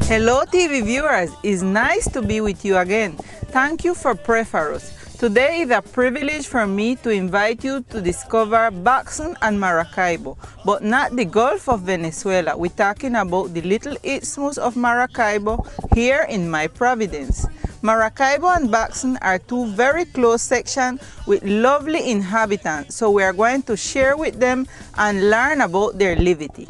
Hello TV viewers, it's nice to be with you again. Thank you for preference. Today is a privilege for me to invite you to discover Boxen and Maracaibo, but not the Gulf of Venezuela. We're talking about the little isthmus of Maracaibo here in my Providence. Maracaibo and Boxen are two very close sections with lovely inhabitants, so we are going to share with them and learn about their livity.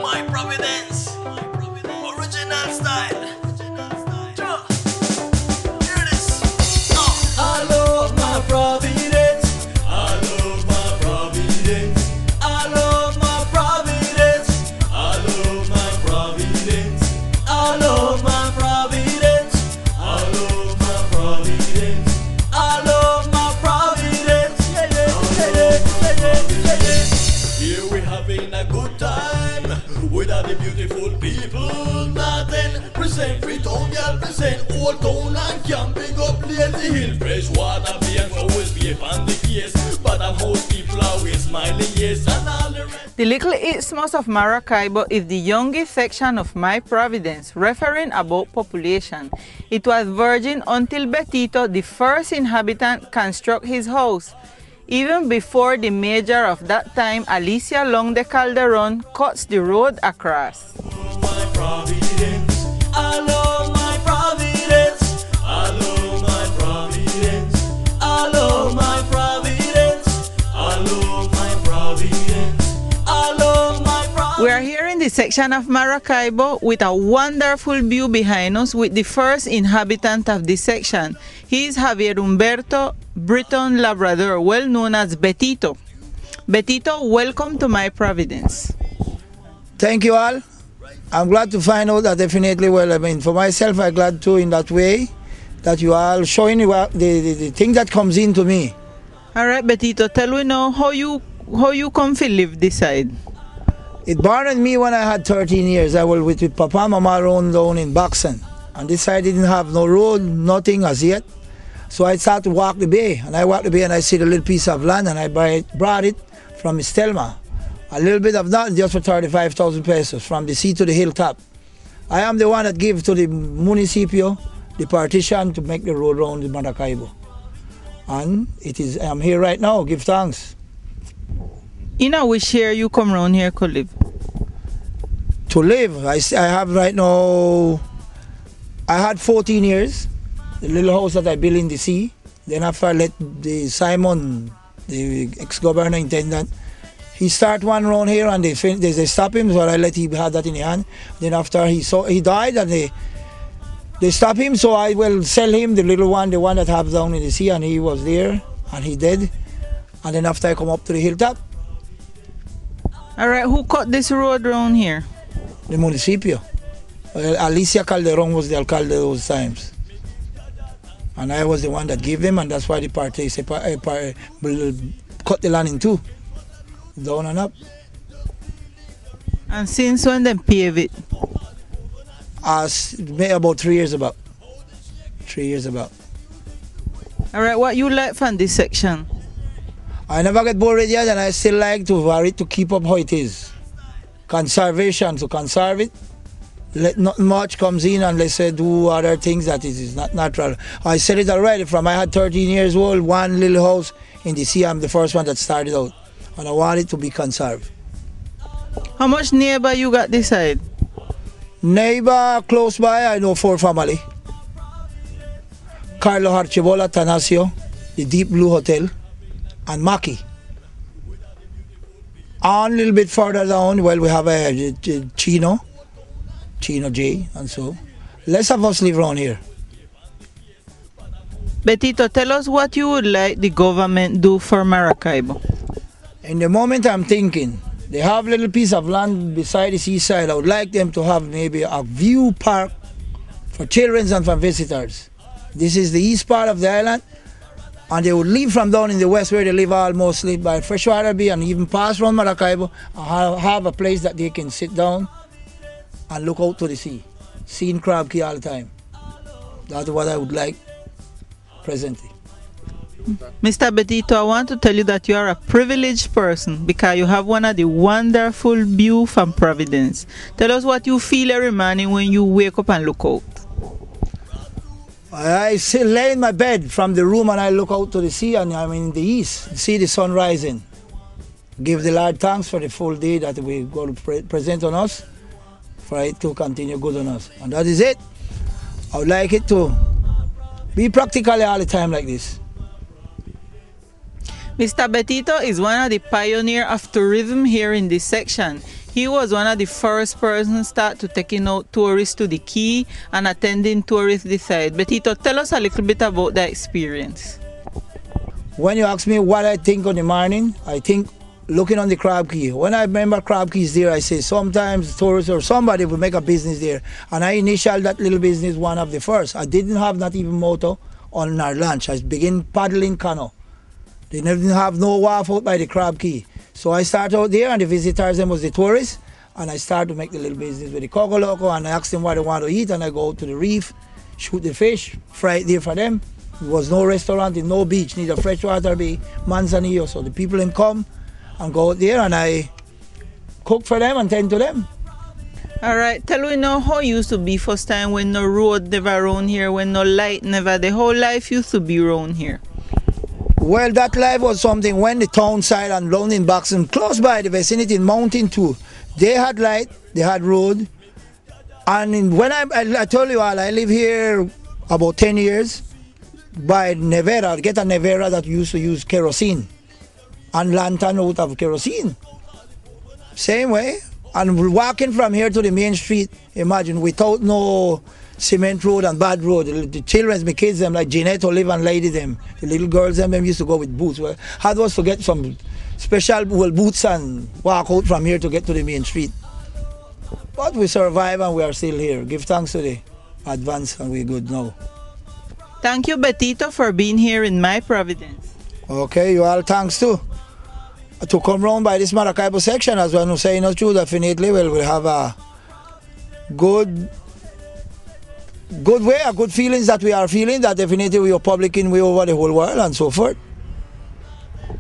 My Providence, original style. Here it is. I love my Providence. I love my Providence. I love my Providence. I love my Providence. I love my Providence. I love my Providence. I love my Providence. Here we having a good time with all the beautiful people. Nothing present Britton, girl present Old Town and camping up Lazy Hill. Fresh water being always be on the case, but I'm host people always smiling, yes, and all the rest. The little isthmus of Maracaibo is the youngest section of my Providence, referring about population. It was virgin until Betito, the first inhabitant, construct his house. Even before the mayor of that time, Alicia Long de Calderon, cuts the road across. My Providence, I love my Providence. I love my Providence. I love my Providence. I love my Providence. I love my Providence. We are here in the section of Maracaibo with a wonderful view behind us with the first inhabitant of this section. He is Javier Humberto Britton Labrador, well known as Betito. Betito, welcome to my Providence. Thank you all. I'm glad to find out that definitely, well, I mean, for myself, I'm glad too in that way that you are showing the thing that comes into me. All right, Betito, tell me now how you come to live this side. It born me when I had 13 years. I was with Papa and Mama around down in Boxen. And this side didn't have no road, nothing as yet. So I started to walk the bay. And I walked the bay and I see the little piece of land and I brought it from Estelma. A little bit of that just for 35,000 pesos from the sea to the hilltop. I am the one that gave to the municipio the partition to make the road around the Maracaibo. And I'm here right now, give thanks. In which year you come around here to live? To live, I have right now, I had 14 years, the little house that I built in the sea. Then after I let the Simon, the ex-governor intendant, he start one around here and they stop him, so I let him have that in the hand. Then after he died and they stop him, so I will sell him the little one, the one that I have down in the sea, and he was there and he dead. And then after I come up to the hilltop. All right, who cut this road around here? The municipio. Alicia Calderon was the alcalde those times. And I was the one that gave them, and that's why the party cut the land in two, down and up. And since when they pave it? About 3 years about. 3 years about. All right, what you like from this section? I never get bored yet, and I still like to keep up how it is. Conservation, to conserve it. Let not much comes in unless I do other things that is not natural. I said it already, from I had 13 years old, one little house in the sea, I'm the first one that started out. And I want it to be conserved. How much neighbor you got this side? Neighbor close by, I know 4 family. Carlo Archibola Tanasio, the Deep Blue Hotel, and Maki. And a little bit further down, well, we have a Chino J, and so. Less of us live around here. Betito, tell us what you would like the government do for Maracaibo. In the moment I'm thinking, they have a little piece of land beside the seaside. I would like them to have maybe a view park for children and for visitors. This is the east part of the island, and they would leave from down in the west where they live all mostly by Freshwater Bay and even pass around Maracaibo and have a place that they can sit down and look out to the sea, seeing crab key all the time. That's what I would like presently. Mr. Betito, I want to tell you that you are a privileged person because you have one of the wonderful views from Providence. Tell us what you feel every morning when you wake up and look out. I still lay in my bed from the room and I look out to the sea, and I'm in the east, see the sun rising. Give the Lord thanks for the full day that we're going to present on us, for it to continue good on us. And that is it. I would like it to be practically all the time like this. Mr. Betito is one of the pioneers of tourism here in this section. He was one of the first persons start to taking out tourists to the quay and attending tourists this side. Betito, tell us a little bit about that experience. When you ask me what I think on the morning, I think looking on the crab key. When I remember crab keys there, I say sometimes tourists or somebody will make a business there. And I initialed that little business one of the first. I didn't have not even motor on our lunch. I begin paddling canoe. They didn't have no wharf out by the crab key. So I start out there, and the visitors them was the tourists, and I start to make the little business with the coco loco, and I ask them what they want to eat, and I go out to the reef, shoot the fish, fry it there for them. There was no restaurant, no beach, neither freshwater be Manzanillo. So the people them come and go out there, and I cook for them and tend to them. All right, tell we now how it used to be first time when no road never around here, when no light never, the whole life used to be around here. Well, that life was something when the town side and down in Boxen, close by the vicinity in Mountain too, they had light, they had road. And when I told you all, I live here about 10 years by Nevera, get a Nevera that used to use kerosene and lantern out of kerosene. Same way. And walking from here to the main street, imagine, without no cement road and bad road. The children, my kids, them like Jeanette, Olive and Lady, them, the little girls, them used to go with boots. Well, hard was to get some special boots and walk out from here to get to the main street. But we survive and we are still here. Give thanks to the advance and we're good now. Thank you, Betito, for being here in my Providence. Okay, you all thanks too. To come round by this Maracaibo section, as well, saying no true, definitely we'll have a good way, a good feelings that we are feeling, that definitely we are publishing way over the whole world and so forth.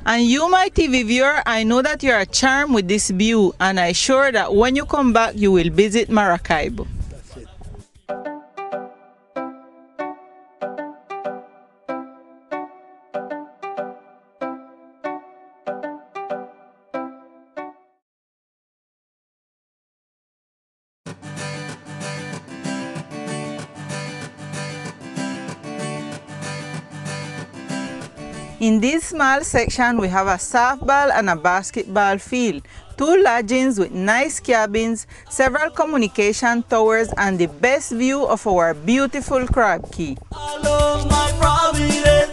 And you, my TV viewer, I know that you are charmed with this view, and I'm sure that when you come back, you will visit Maracaibo. That's it. In this small section, we have a softball and a basketball field, 2 lodgings with nice cabins, several communication towers, and the best view of our beautiful crab key. I love my Providence.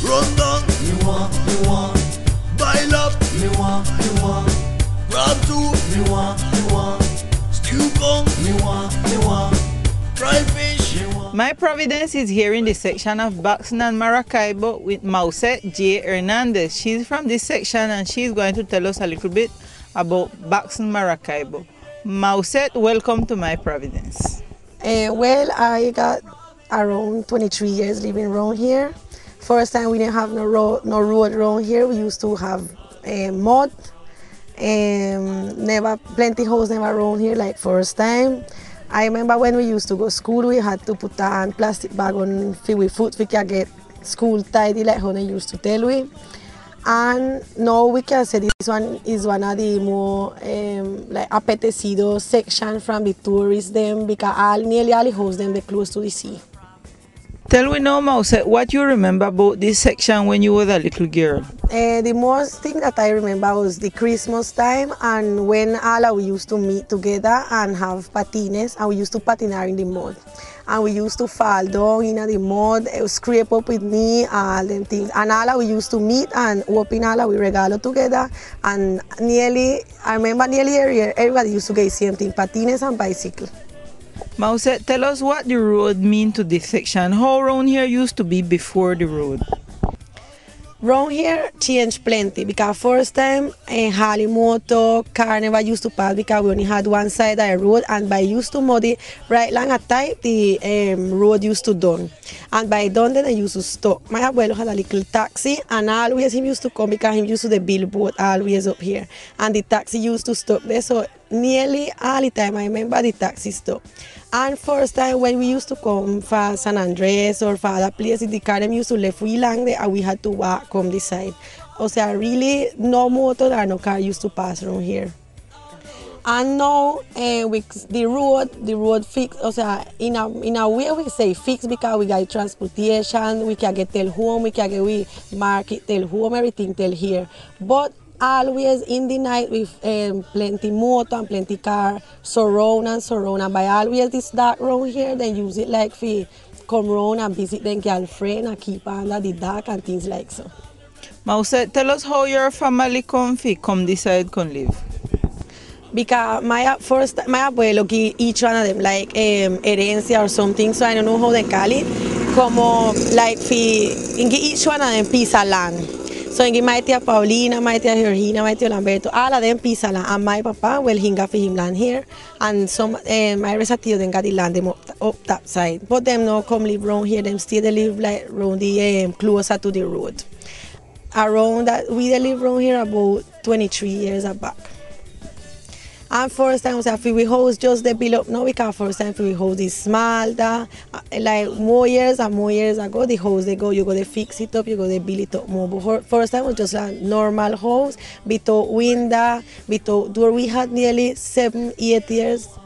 Run down, me want. Bile up, me want. Grab two, me want. Stew come, me want. Fried fish, me want. My Providence is here in the section of Boxen and Maracaibo with Mausette J. Hernandez. She's from this section and she's going to tell us a little bit about Boxen, Maracaibo. Mausette, welcome to my Providence. Well, I got around 23 years living around here. First time we didn't have no road around here. We used to have mud. Never plenty house never around here like first time. I remember when we used to go to school, we had to put a plastic bag on with food we can get school tidy like how they used to tell we. And now we can say this one is one of the more like apetecido section from the tourists them because nearly all the houses them they close to the sea. Tell we now, Mausette, what you remember about this section when you were a little girl? The most thing that I remember was the Christmas time and when all we used to meet together and have patines and we used to patinar in the mud. And we used to fall down in the mud, scrape up with me, all them things. And all we used to meet and open all we regalo together. And I remember nearly every year, everybody used to get the same thing, patines and bicycle. Mausette, tell us what the road mean to this section. How around here used to be before the road? Round here changed plenty because first time Harley Motor, Carnival used to pass because we only had one side of the road, and by used to muddy right long at type the road used to done, and by done then I used to stop. My abuelo had a little taxi, and always he used to come because he used to the billboard always up here, and the taxi used to stop there, so nearly all the time I remember the taxi stop. And first time when we used to come for San Andres or for other places, the car them used to left we long there and we had to walk come this side. O sea, really no motor or no car used to pass around here. And now with the road fixed, o sea, in a way we say fixed because we got transportation, we can get till home, we can get we market till home, everything till here. But always in the night with plenty motor and plenty car surround and by always this dark round here, then use it like for come round and visit them girlfriend and keep under the dark and things like so. Mause, tell us how your family come decide come live. Because my abuelo give each one of them like herencia or something, so I don't know how they call it, como like give each one of them piece of land. So in my tia Paulina, my tia Georgina, my tia Lamberto, all of them piece of land. And my papa, well, he got for him land here. And some, my rest of them got the land them up that side. But them no come live around here, them still they live like around the, closer to the road. Around that, we live around here about 23 years back. And first time we house just the build up now because first time we house is small like more years ago the house they go, you go to fix it up, you go to build it up more. But first time was just a normal house, without window, without door. We had nearly 7-8 years